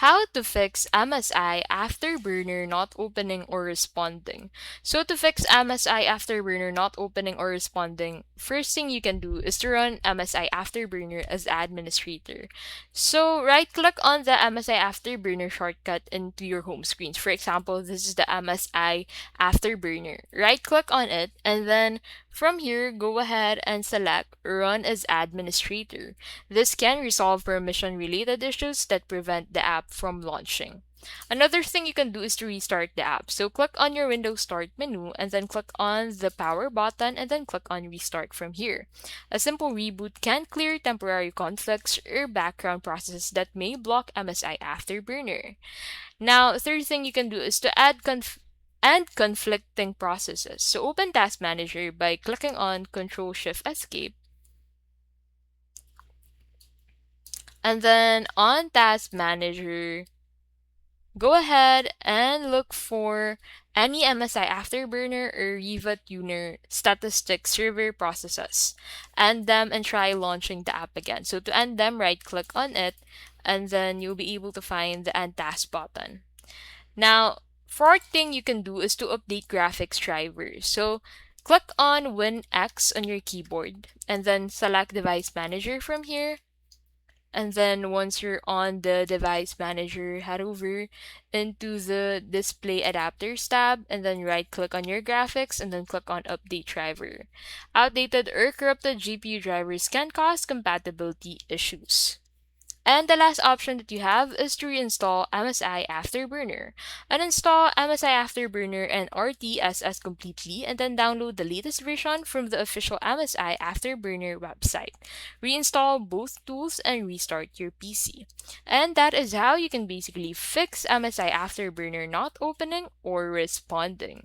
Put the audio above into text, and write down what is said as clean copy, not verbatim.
How to fix MSI Afterburner not opening or responding. So to fix MSI Afterburner not opening or responding, first thing you can do is to run MSI Afterburner as administrator. So right click on the MSI Afterburner shortcut into your home screens. For example, this is the MSI Afterburner. Right click on it and then from here, go ahead and select Run as Administrator. This can resolve permission-related issues that prevent the app from launching. Another thing you can do is to restart the app. So click on your Windows Start menu and then click on the power button and then click on Restart from here. A simple reboot can clear temporary conflicts or background processes that may block MSI Afterburner. Now, third thing you can do is to add conflicting processes. So open Task Manager by clicking on Control-Shift-Escape. And then on Task Manager, go ahead and look for any MSI Afterburner or Riva Tuner statistic server processes. End them and try launching the app again. So to end them, right click on it, and then you'll be able to find the End Task button. Now, fourth thing you can do is to update graphics drivers. So click on WinX on your keyboard and then select Device Manager from here. And then once you're on the Device Manager, head over into the Display Adapters tab and then right click on your graphics and then click on Update Driver. Outdated or corrupted GPU drivers can cause compatibility issues. And the last option that you have is to reinstall MSI Afterburner. Uninstall MSI Afterburner and RTSS completely and then download the latest version from the official MSI Afterburner website. Reinstall both tools and restart your PC. And that is how you can basically fix MSI Afterburner not opening or responding.